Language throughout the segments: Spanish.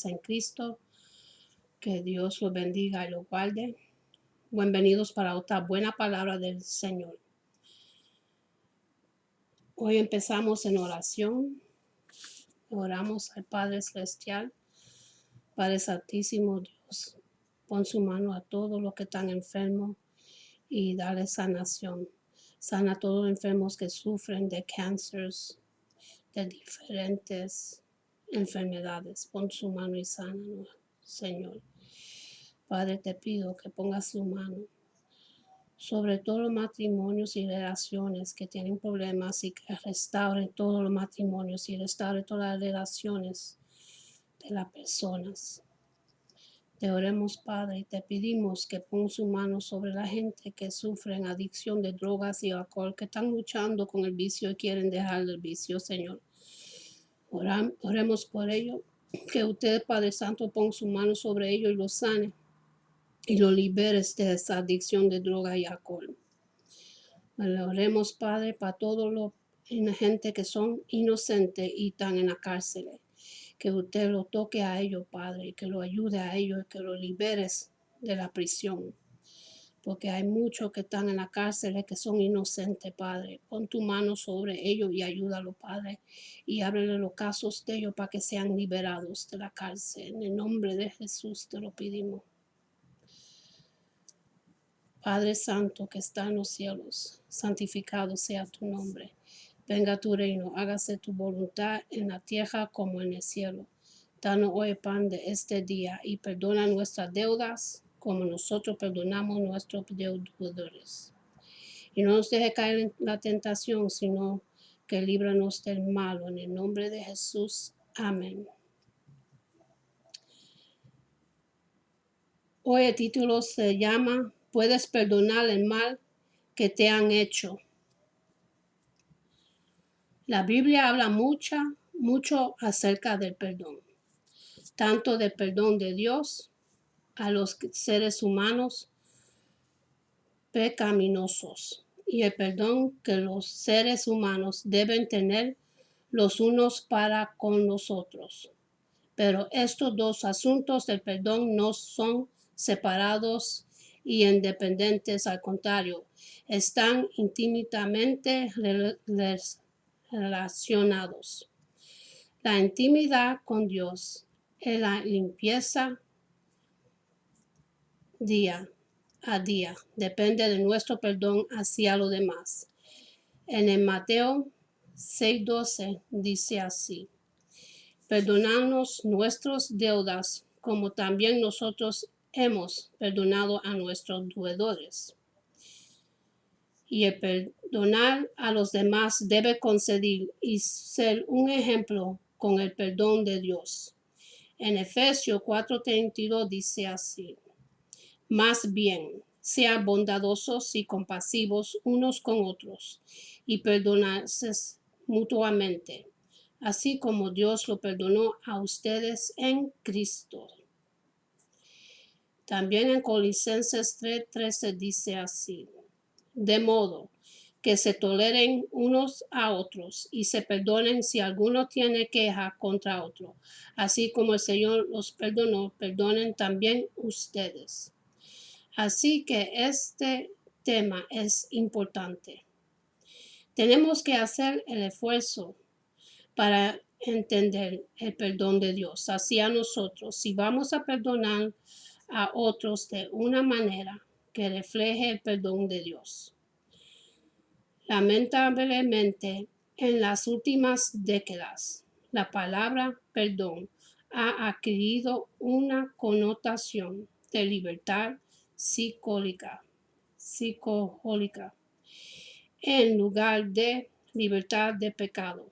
en Cristo. Que Dios los bendiga y los guarde. Bienvenidos para otra buena palabra del Señor. Hoy empezamos en oración. Oramos al Padre Celestial. Padre Santísimo Dios, pon su mano a todos los que están enfermos y dale sanación. Sana a todos los enfermos que sufren de cánceres, de diferentes enfermedades. Pon su mano y sánanos, Señor. Padre, te pido que pongas su mano sobre todos los matrimonios y relaciones que tienen problemas y que restauren todos los matrimonios y restauren todas las relaciones de las personas. Te oremos, Padre, y te pedimos que pongas su mano sobre la gente que sufren adicción de drogas y alcohol, que están luchando con el vicio y quieren dejar el vicio, Señor. Oremos por ello, que usted, Padre Santo, ponga su mano sobre ellos y los sane y lo liberes de esa adicción de droga y alcohol. Oremos, Padre, para todos los gente que son inocentes y están en la cárcel. Que usted lo toque a ellos, Padre, y que lo ayude a ellos, que lo liberes de la prisión. Porque hay muchos que están en la cárcel que son inocentes, Padre. Pon tu mano sobre ellos y ayúdalo, Padre. Y ábrele los casos de ellos para que sean liberados de la cárcel. En el nombre de Jesús te lo pedimos. Padre Santo que está en los cielos, santificado sea tu nombre. Venga tu reino, hágase tu voluntad en la tierra como en el cielo. Danos hoy el pan de este día y perdona nuestras deudas como nosotros perdonamos nuestros deudores. Y no nos deje caer en la tentación, sino que líbranos del malo. En el nombre de Jesús. Amén. Hoy el título se llama ¿Puedes perdonar el mal que te han hecho? La Biblia habla mucho acerca del perdón, tanto del perdón de Dios a los seres humanos pecaminosos y el perdón que los seres humanos deben tener los unos para con los otros. Pero estos dos asuntos del perdón no son separados y independientes, al contrario, están íntimamente relacionados. La intimidad con Dios es la limpieza día a día. Depende de nuestro perdón hacia los demás. En el Mateo 6:12 dice así: perdonadnos nuestras deudas como también nosotros hemos perdonado a nuestros deudores. Y el perdonar a los demás debe conceder y ser un ejemplo con el perdón de Dios. En Efesios 4:32 dice así: más bien, sean bondadosos y compasivos unos con otros y perdonarse mutuamente, así como Dios lo perdonó a ustedes en Cristo. También en Colosenses 3:13 dice así: de modo que se toleren unos a otros y se perdonen si alguno tiene queja contra otro, así como el Señor los perdonó, perdonen también ustedes. Así que este tema es importante. Tenemos que hacer el esfuerzo para entender el perdón de Dios hacia nosotros. Si vamos a perdonar a otros de una manera que refleje el perdón de Dios. Lamentablemente, en las últimas décadas, la palabra perdón ha adquirido una connotación de libertad psicológica en lugar de libertad de pecado.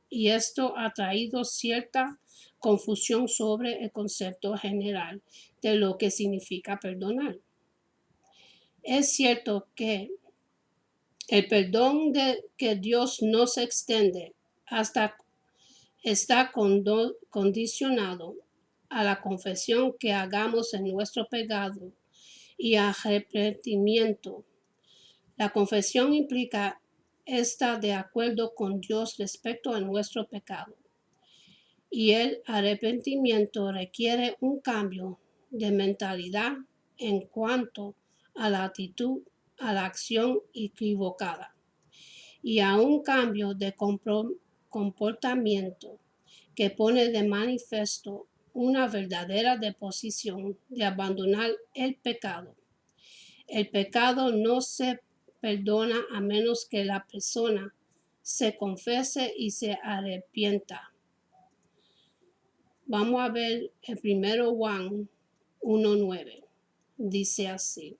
Y esto ha traído cierta confusión sobre el concepto general de lo que significa perdonar. Es cierto que el perdón que Dios nos extiende está condicionado a la confesión que hagamos en nuestro pecado y arrepentimiento. La confesión implica estar de acuerdo con Dios respecto a nuestro pecado. Y el arrepentimiento requiere un cambio de mentalidad en cuanto a la actitud, a la acción equivocada y a un cambio de comportamiento que pone de manifiesto una verdadera disposición de abandonar el pecado. El pecado no se perdona a menos que la persona se confese y se arrepienta. Vamos a ver el 1 Juan 1:9. Dice así: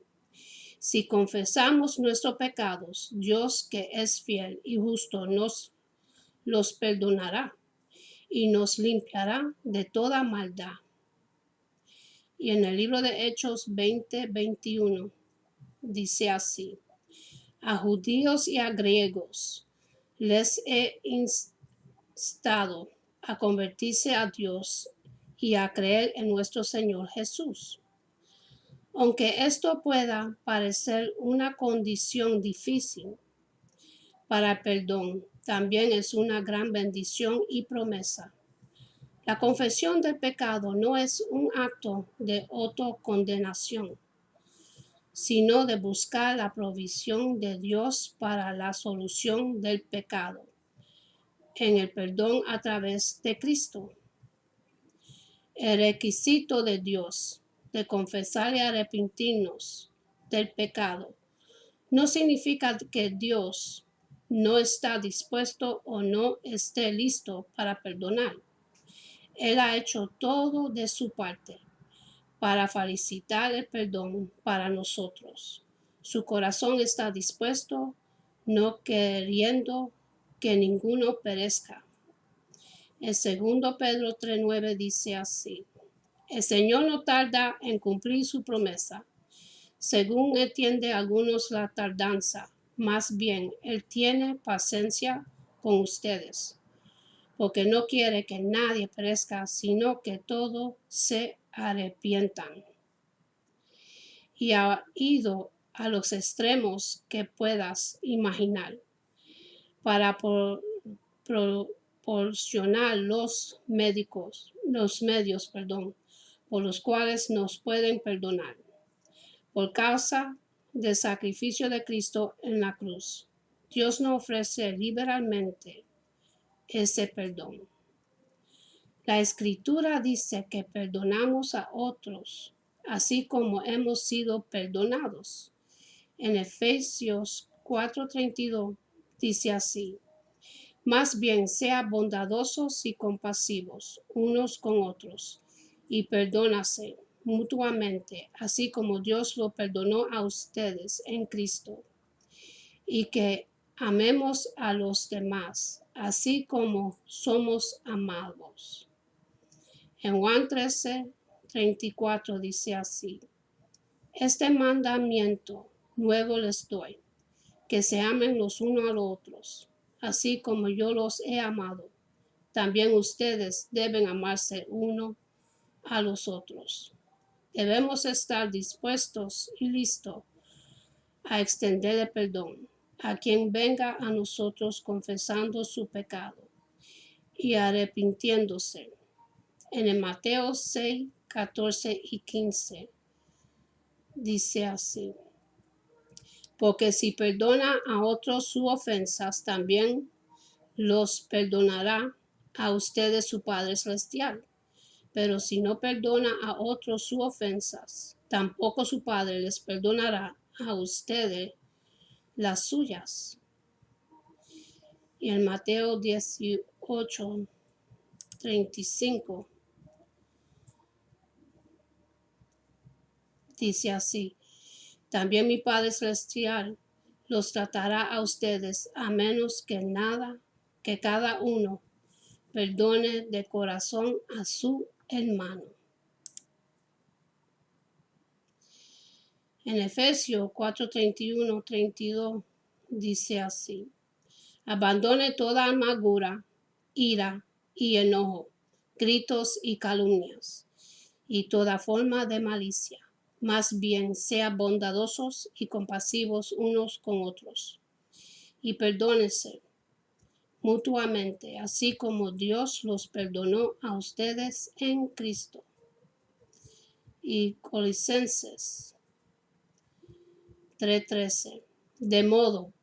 si confesamos nuestros pecados, Dios, que es fiel y justo, nos los perdonará y nos limpiará de toda maldad. Y en el libro de Hechos 20:21 dice así: a judíos y a griegos les he instado a convertirse a Dios y a creer en nuestro Señor Jesús. Aunque esto pueda parecer una condición difícil para el perdón, también es una gran bendición y promesa. La confesión del pecado no es un acto de autocondenación, sino de buscar la provisión de Dios para la solución del pecado en el perdón a través de Cristo. El requisito de Dios de confesar y arrepentirnos del pecado no significa que Dios no está dispuesto o no esté listo para perdonar. Él ha hecho todo de su parte para facilitar el perdón para nosotros. Su corazón está dispuesto, no queriendo que ninguno perezca. El 2 Pedro 3:9 dice así: el Señor no tarda en cumplir su promesa, según entiende algunos la tardanza, más bien Él tiene paciencia con ustedes, porque no quiere que nadie perezca, sino que todos se arrepientan. Y ha ido a los extremos que puedas imaginar para proporcionar los medios, por los cuales nos pueden perdonar, por causa del sacrificio de Cristo en la cruz. Dios nos ofrece liberalmente ese perdón. La Escritura dice que perdonamos a otros, así como hemos sido perdonados. En Efesios 4:32 dice así: más bien sean bondadosos y compasivos unos con otros, y perdónase mutuamente, así como Dios lo perdonó a ustedes en Cristo. Y que amemos a los demás, así como somos amados. En Juan 13:34 dice así: este mandamiento nuevo les doy, que se amen los unos a los otros, así como yo los he amado. También ustedes deben amarse uno a los otros. Debemos estar dispuestos y listos a extender el perdón a quien venga a nosotros confesando su pecado y arrepintiéndose. En el Mateo 6:14 y 15 dice así: porque si perdona a otros sus ofensas, también los perdonará a ustedes su Padre Celestial. Pero si no perdona a otros sus ofensas, tampoco su Padre les perdonará a ustedes las suyas. Y en Mateo 18:35 dice así: también mi Padre Celestial los tratará a ustedes, a menos que cada uno perdone de corazón a su hermano. En Efesios 4:31-32 dice así: abandone toda amargura, ira y enojo, gritos y calumnias, y toda forma de malicia. Más bien sean bondadosos y compasivos unos con otros, y perdónense mutuamente, así como Dios los perdonó a ustedes en Cristo. Y Colosenses 3:13. De modo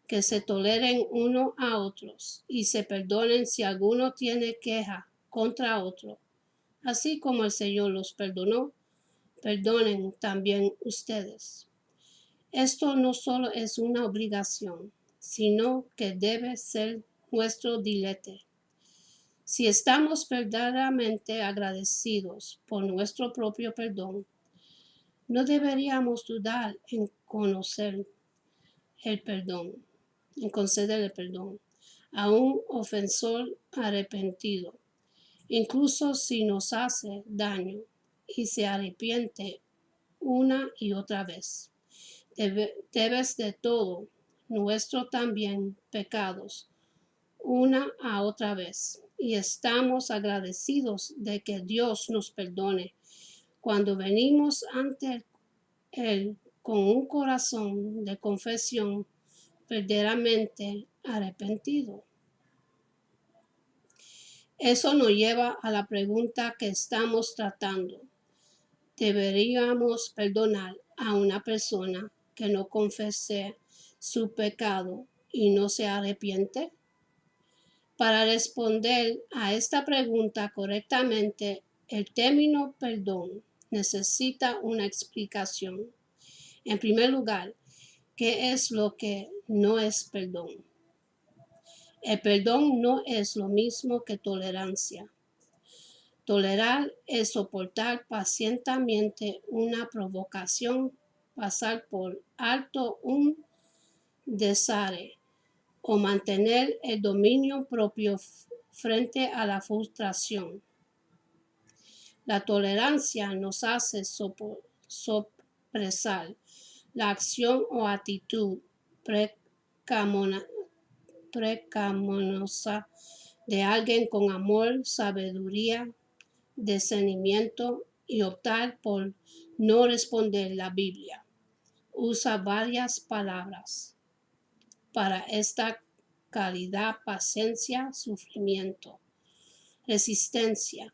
que se toleren uno a otros y se perdonen si alguno tiene queja contra otro. Así como el Señor los perdonó, perdonen también ustedes. Esto no solo es una obligación, sino que debe ser nuestro deleite. Si estamos verdaderamente agradecidos por nuestro propio perdón, no deberíamos dudar en conceder el perdón a un ofensor arrepentido, incluso si nos hace daño y se arrepiente una y otra vez. Debes de todo nuestro también pecados una a otra vez, y estamos agradecidos de que Dios nos perdone cuando venimos ante Él con un corazón de confesión verdaderamente arrepentido. Eso nos lleva a la pregunta que estamos tratando. ¿Deberíamos perdonar a una persona que no confiese su pecado y no se arrepiente? Para responder a esta pregunta correctamente, el término perdón necesita una explicación. En primer lugar, ¿qué es lo que no es perdón? El perdón no es lo mismo que tolerancia. Tolerar es soportar pacientemente una provocación, pasar por alto un desastre o mantener el dominio propio frente a la frustración. La tolerancia nos hace sopresar la acción o actitud pecaminosa de alguien con amor, sabiduría, discernimiento y optar por no responder. La Biblia usa varias palabras para esta calidad: paciencia, sufrimiento, resistencia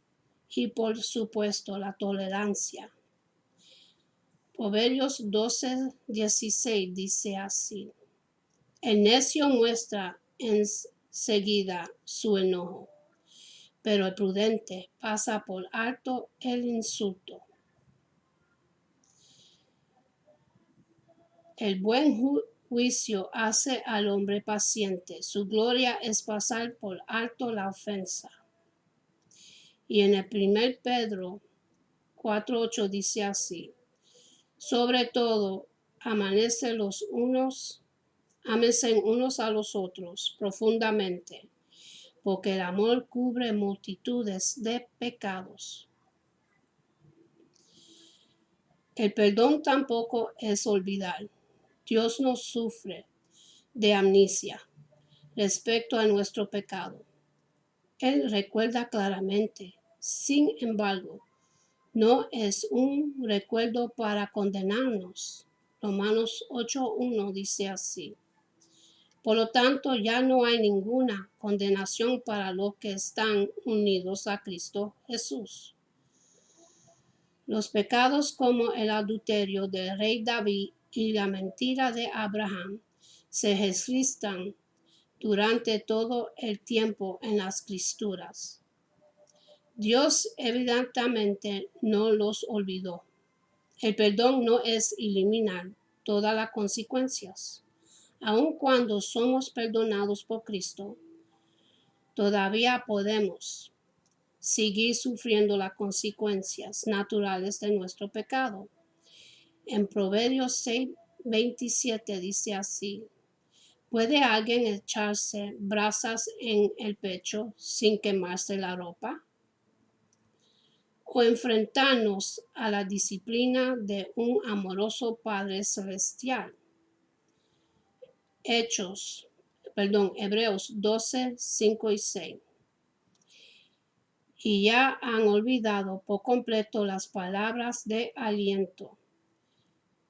y por supuesto la tolerancia. Proverbios 12:16 dice así: el necio muestra enseguida su enojo, pero el prudente pasa por alto el insulto. El buen juicio hace al hombre paciente. Su gloria es pasar por alto la ofensa. Y en el 1 Pedro 4:8 dice así: sobre todo, ámense unos a los otros profundamente, porque el amor cubre multitudes de pecados. El perdón tampoco es olvidar. Dios no sufre de amnesia respecto a nuestro pecado. Él recuerda claramente. Sin embargo, no es un recuerdo para condenarnos. Romanos 8:1 dice así: por lo tanto, ya no hay ninguna condenación para los que están unidos a Cristo Jesús. Los pecados como el adulterio del rey David y la mentira de Abraham se registran durante todo el tiempo en las Escrituras. Dios evidentemente no los olvidó. El perdón no es eliminar todas las consecuencias. Aun cuando somos perdonados por Cristo, todavía podemos seguir sufriendo las consecuencias naturales de nuestro pecado. En Proverbios 6:27 dice así: ¿puede alguien echarse brasas en el pecho sin quemarse la ropa? ¿O enfrentarnos a la disciplina de un amoroso Padre Celestial? Hebreos 12:5 y 6. Y ya han olvidado por completo las palabras de aliento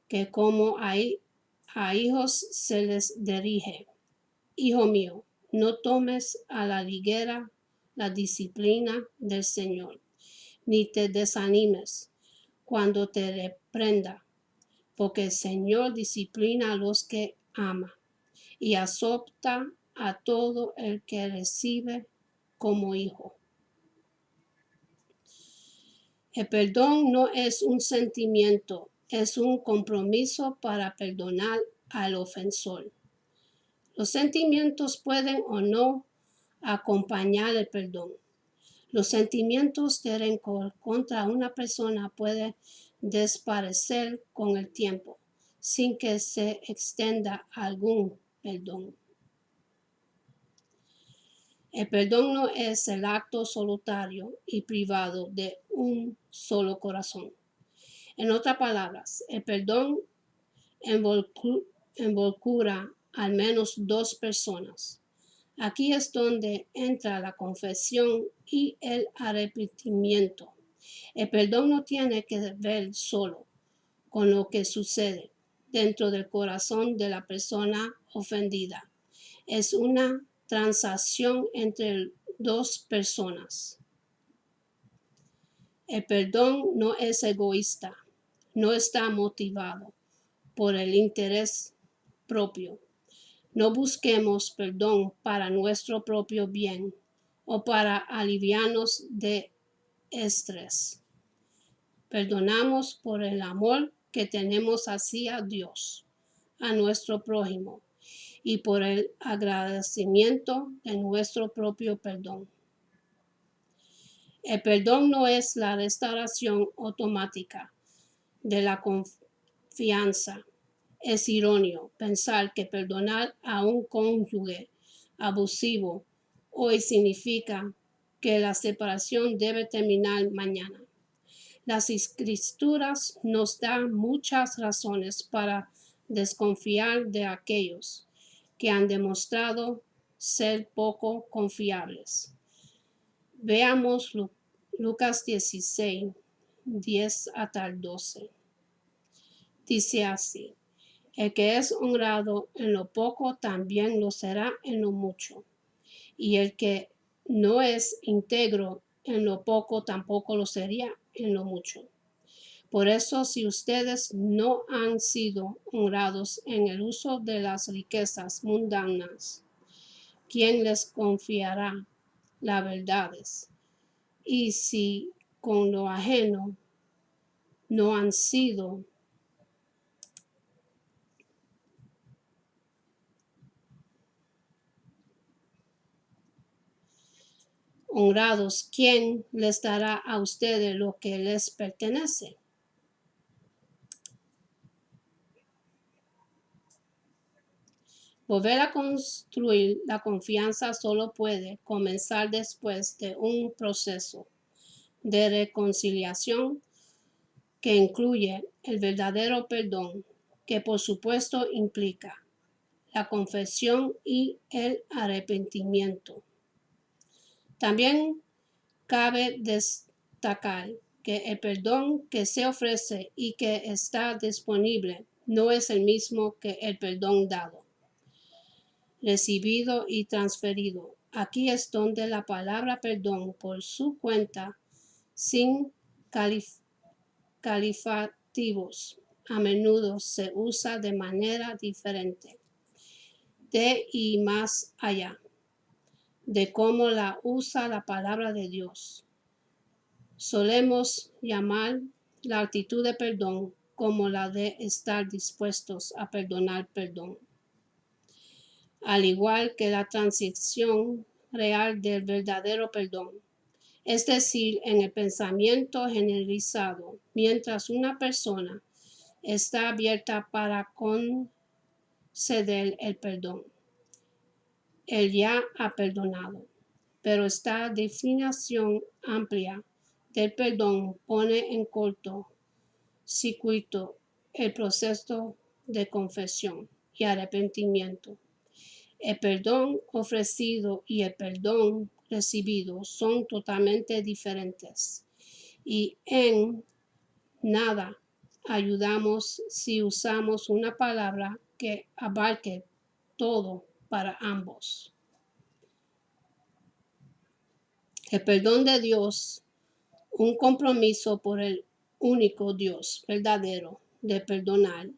que como a hijos se les dirige: hijo mío, no tomes a la ligera la disciplina del Señor, ni te desanimes cuando te reprenda, porque el Señor disciplina a los que ama y azota a todo el que recibe como hijo. El perdón no es un sentimiento, es un compromiso para perdonar al ofensor. Los sentimientos pueden o no acompañar el perdón. Los sentimientos de rencor contra una persona pueden desaparecer con el tiempo, sin que se extienda algún perdón. El perdón no es el acto solitario y privado de un solo corazón. En otras palabras, el perdón involucra al menos dos personas. Aquí es donde entra la confesión y el arrepentimiento. El perdón no tiene que ver solo con lo que sucede dentro del corazón de la persona ofendida. Es una transacción entre dos personas. El perdón no es egoísta, no está motivado por el interés propio. No busquemos perdón para nuestro propio bien o para aliviarnos de estrés. Perdonamos por el amor que tenemos hacia Dios, a nuestro prójimo y por el agradecimiento de nuestro propio perdón. El perdón no es la restauración automática de la confianza. Es irónico pensar que perdonar a un cónyuge abusivo hoy significa que la separación debe terminar mañana. Las Escrituras nos dan muchas razones para desconfiar de aquellos que han demostrado ser poco confiables. Veamos Lucas 16, 10 hasta el 12. Dice así: el que es honrado en lo poco también lo será en lo mucho, y el que no es íntegro en lo poco tampoco lo sería en lo mucho. Por eso, si ustedes no han sido honrados en el uso de las riquezas mundanas, ¿quién les confiará las verdades? Y si con lo ajeno no han sido honrados, ¿quién les dará a ustedes lo que les pertenece? Volver a construir la confianza solo puede comenzar después de un proceso de reconciliación que incluye el verdadero perdón, que por supuesto implica la confesión y el arrepentimiento. También cabe destacar que el perdón que se ofrece y que está disponible no es el mismo que el perdón dado, recibido y transferido. Aquí es donde la palabra perdón por su cuenta, sin calificativos, a menudo se usa de manera diferente, de y más allá de cómo la usa la palabra de Dios. Solemos llamar la actitud de perdón como la de estar dispuestos a perdonar perdón, al igual que la transición real del verdadero perdón, es decir, en el pensamiento generalizado, mientras una persona está abierta para conceder el perdón. Él ya ha perdonado, pero esta definición amplia del perdón pone en corto circuito el proceso de confesión y arrepentimiento. El perdón ofrecido y el perdón recibido son totalmente diferentes y en nada ayudamos si usamos una palabra que abarque todo para ambos. El perdón de Dios, un compromiso por el único Dios verdadero de perdonar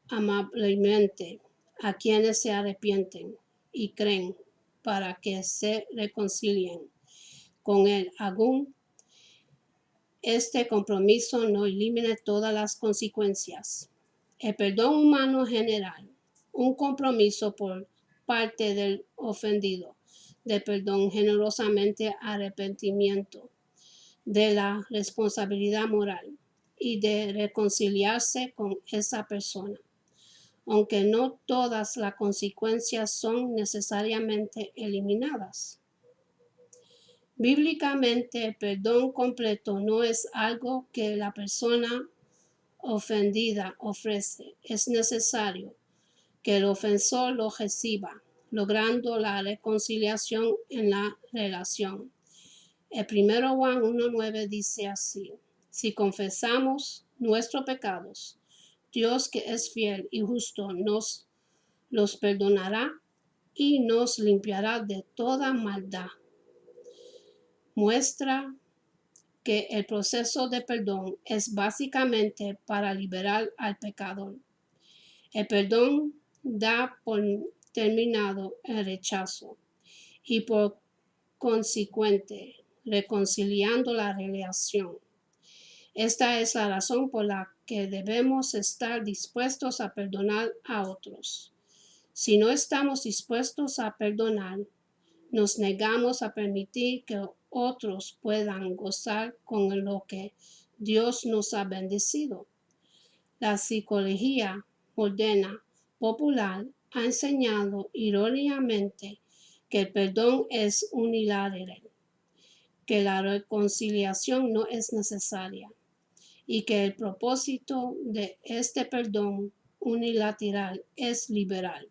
amablemente a quienes se arrepienten y creen para que se reconcilien con Él. Aún este compromiso no elimina todas las consecuencias. El perdón humano general, un compromiso por parte del ofendido, de perdón generosamente arrepentimiento de la responsabilidad moral y de reconciliarse con esa persona, aunque no todas las consecuencias son necesariamente eliminadas. Bíblicamente, el perdón completo no es algo que la persona ofendida ofrece. Es necesario que el ofensor lo reciba, logrando la reconciliación en la relación. El 1 Juan 1:9 dice así: si confesamos nuestros pecados, Dios, que es fiel y justo, nos los perdonará y nos limpiará de toda maldad. Muestra que el proceso de perdón es básicamente para liberar al pecador. El perdón da por terminado el rechazo y por consiguiente reconciliando la relación. Esta es la razón por la que debemos estar dispuestos a perdonar a otros. Si no estamos dispuestos a perdonar, nos negamos a permitir que otros puedan gozar con lo que Dios nos ha bendecido. La psicología moderna popular ha enseñado irónicamente que el perdón es unilateral, que la reconciliación no es necesaria y que el propósito de este perdón unilateral es liberar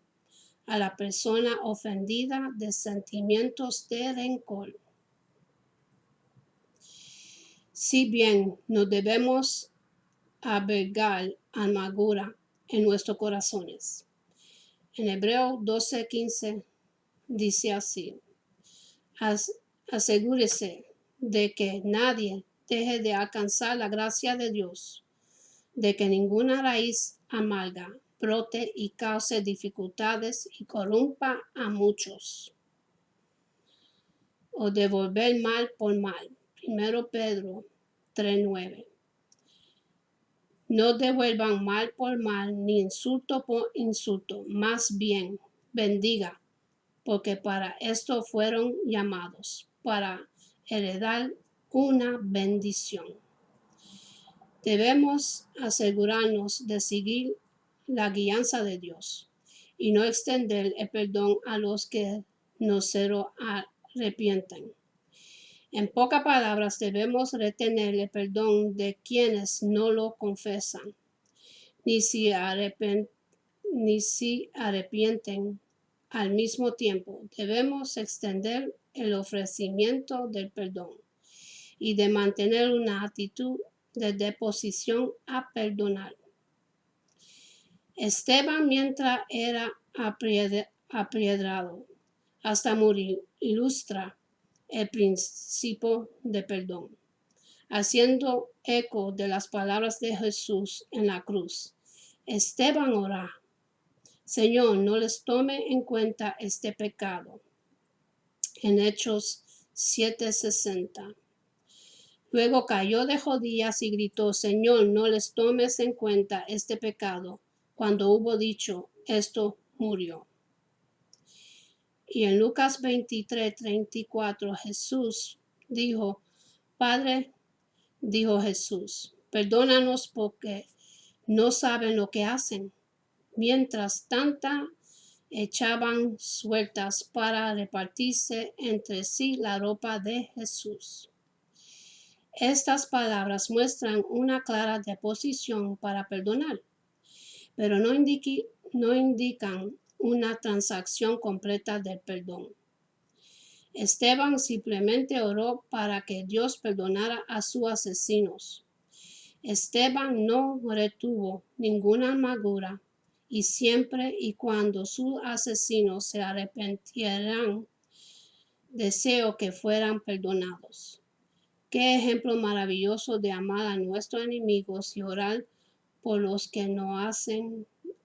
a la persona ofendida de sentimientos de rencor. Si bien no debemos albergar amargura en nuestros corazones, en Hebreos 12:15 dice así: asegúrese de que nadie deje de alcanzar la gracia de Dios, de que ninguna raíz amarga brote y cause dificultades y corrompa a muchos. O devolver mal por mal. 1 Pedro 3:9. No devuelvan mal por mal ni insulto por insulto, más bien bendiga, porque para esto fueron llamados, para heredar una bendición. Debemos asegurarnos de seguir la guianza de Dios y no extender el perdón a los que no se lo arrepienten. En pocas palabras, debemos retener el perdón de quienes no lo confesan, ni si arrepienten. Al mismo tiempo, debemos extender el ofrecimiento del perdón y de mantener una actitud de disposición a perdonar. Esteban, mientras era apedreado hasta morir, ilustra el principio de perdón, haciendo eco de las palabras de Jesús en la cruz. Esteban ora: Señor, no les tome en cuenta este pecado. En Hechos 7:60. Luego cayó de rodillas y gritó: Señor, no les tomes en cuenta este pecado. Cuando hubo dicho esto, murió. Y en Lucas 23:34, Jesús dijo: Padre, dijo Jesús, perdónanos porque no saben lo que hacen. Mientras tanto, echaban sueltas para repartirse entre sí la ropa de Jesús. Estas palabras muestran una clara disposición para perdonar, pero no indican una transacción completa del perdón. Esteban simplemente oró para que Dios perdonara a sus asesinos. Esteban no retuvo ninguna amargura y siempre y cuando sus asesinos se arrepintieran, deseo que fueran perdonados. Qué ejemplo maravilloso de amar a nuestros enemigos y orar por los que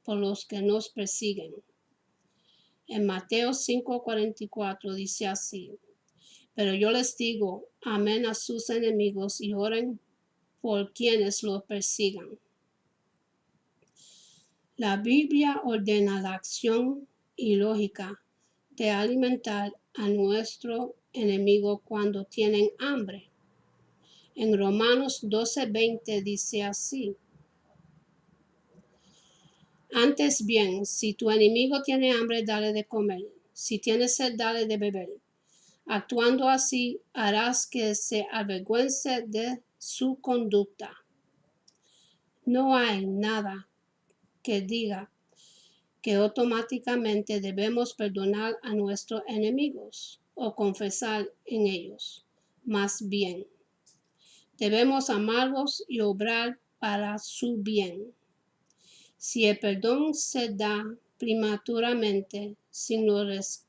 por los que nos persiguen. En Mateo 5:44 dice así: pero yo les digo, amen a sus enemigos y oren por quienes los persigan. La Biblia ordena la acción ilógica de alimentar a nuestro enemigo cuando tienen hambre. En Romanos 12:20 dice así: antes bien, si tu enemigo tiene hambre, dale de comer. Si tiene sed, dale de beber. Actuando así, harás que se avergüence de su conducta. No hay nada que diga que automáticamente debemos perdonar a nuestros enemigos o confesar en ellos. Más bien, debemos amarlos y obrar para su bien. Si el perdón se da prematuramente, sin los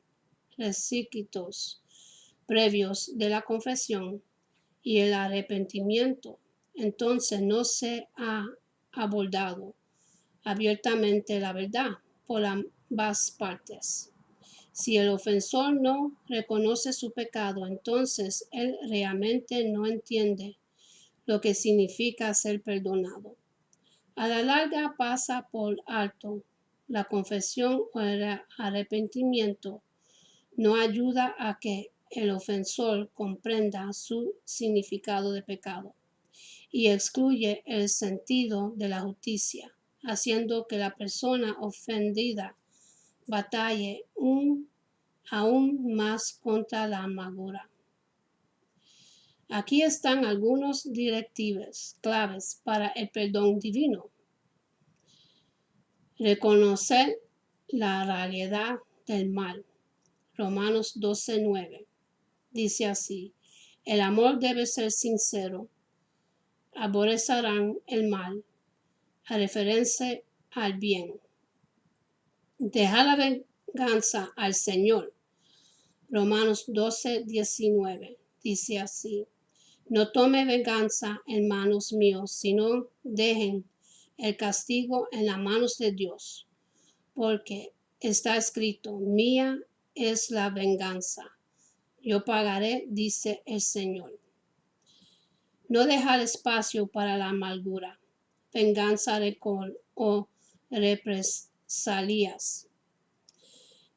requisitos previos de la confesión y el arrepentimiento, entonces no se ha abordado abiertamente la verdad por ambas partes. Si el ofensor no reconoce su pecado, entonces él realmente no entiende lo que significa ser perdonado. A la larga pasa por alto la confesión o el arrepentimiento. No ayuda a que el ofensor comprenda su significado de pecado y excluye el sentido de la justicia, haciendo que la persona ofendida batalle aún más contra la amargura. Aquí están algunos directivas claves para el perdón divino. Reconocer la realidad del mal. Romanos 12:9 dice así: el amor debe ser sincero. Aborrecerán el mal, a referencia al bien. Deja la venganza al Señor. Romanos 12:19 dice así: no tome venganza en manos mías, sino dejen el castigo en las manos de Dios, porque está escrito: mía es la venganza, yo pagaré, dice el Señor. No dejar espacio para la amargura, venganza, rencor o represalias.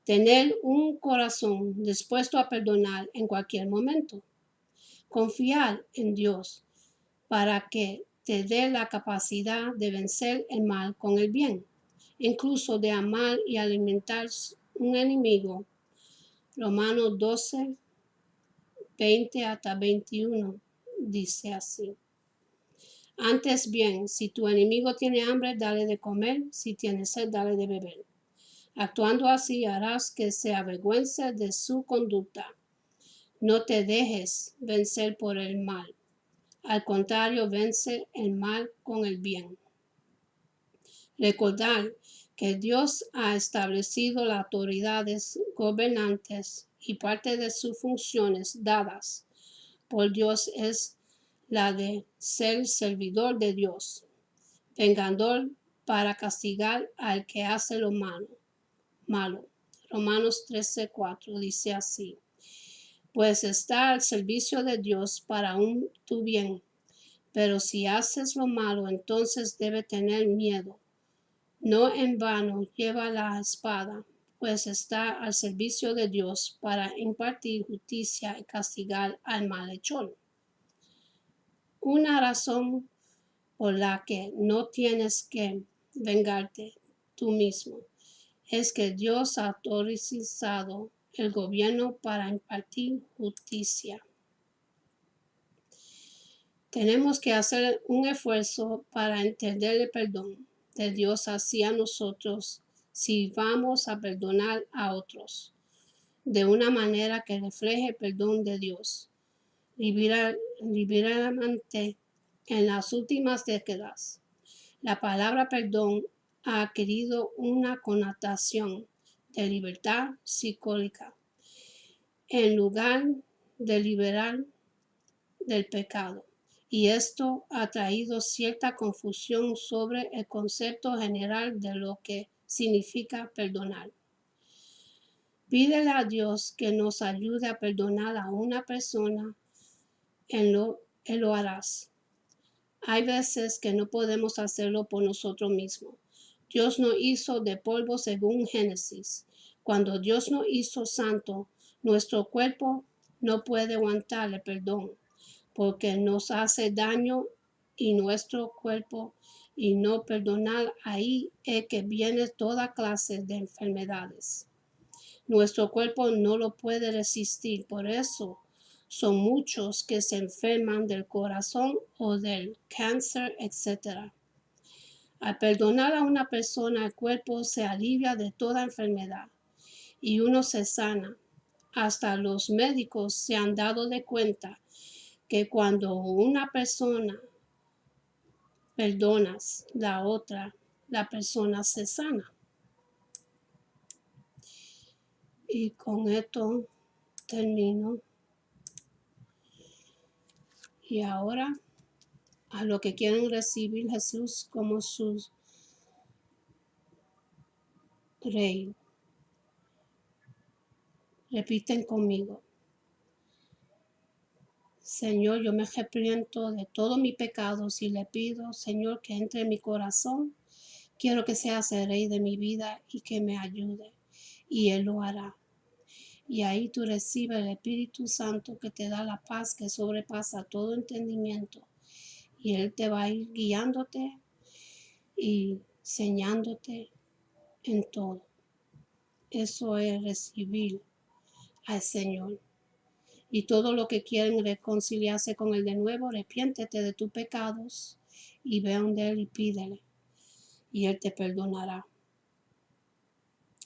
Tener un corazón dispuesto a perdonar en cualquier momento. Confiar en Dios para que te dé la capacidad de vencer el mal con el bien, incluso de amar y alimentar un enemigo. Romanos 12:20-21 dice así: antes bien, si tu enemigo tiene hambre, dale de comer; si tiene sed, dale de beber. Actuando así, harás que se avergüence de su conducta. No te dejes vencer por el mal. Al contrario, vence el mal con el bien. Recordar que Dios ha establecido las autoridades gobernantes y parte de sus funciones dadas por Dios es la de ser servidor de Dios, vengador para castigar al que hace lo malo. Romanos 13:4 dice así: pues está al servicio de Dios para tu bien, pero si haces lo malo, entonces debe tener miedo. No en vano lleva la espada, pues está al servicio de Dios para impartir justicia y castigar al malhechor. Una razón por la que no tienes que vengarte tú mismo es que Dios ha autorizado el gobierno para impartir justicia. Tenemos que hacer un esfuerzo para entender el perdón de Dios hacia nosotros si vamos a perdonar a otros de una manera que refleje el perdón de Dios. Liberalmente, en las últimas décadas, la palabra perdón ha adquirido una connotación de libertad psicológica en lugar de liberar del pecado. Y esto ha traído cierta confusión sobre el concepto general de lo que significa perdonar. Pídele a Dios que nos ayude a perdonar a una persona, Él lo harás. Hay veces que no podemos hacerlo por nosotros mismos. Dios nos hizo de polvo según Génesis. Cuando Dios nos hizo santo, nuestro cuerpo no puede aguantar el perdón porque nos hace daño y nuestro cuerpo, y no perdonar, ahí es que viene toda clase de enfermedades. Nuestro cuerpo no lo puede resistir, por eso son muchos que se enferman del corazón o del cáncer, etc. Al perdonar a una persona, el cuerpo se alivia de toda enfermedad y uno se sana. Hasta los médicos se han dado de cuenta que cuando una persona perdonas la persona se sana. Y con esto termino. Y ahora, a los que quieren recibir a Jesús como su Rey, repiten conmigo. Señor, yo me arrepiento de todos mis pecados y le pido, Señor, que entre en mi corazón. Quiero que seas el Rey de mi vida y que me ayude. Y Él lo hará. Y ahí tú recibes el Espíritu Santo que te da la paz que sobrepasa todo entendimiento. Y Él te va a ir guiándote y enseñándote en todo. Eso es recibir al Señor. Y todo lo que quieren reconciliarse con Él de nuevo, arrepiéntete de tus pecados y ve donde Él y pídele. Y Él te perdonará.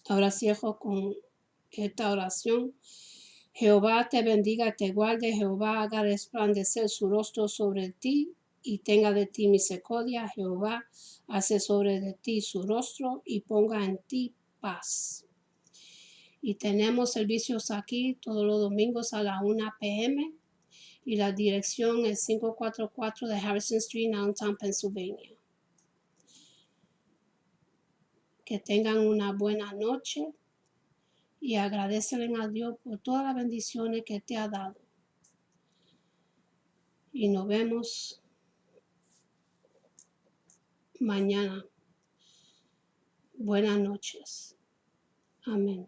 Ahora cierro con esta oración. Jehová te bendiga, te guarde, Jehová haga resplandecer su rostro sobre ti y tenga de ti misericordia. Jehová hace sobre de ti su rostro y ponga en ti paz. Y tenemos servicios aquí todos los domingos a las 1 p.m. y la dirección es 544 de Harrison Street, Downtown, Pennsylvania. Que tengan una buena noche y agradecele a Dios por todas las bendiciones que te ha dado. Y nos vemos mañana. Buenas noches. Amén.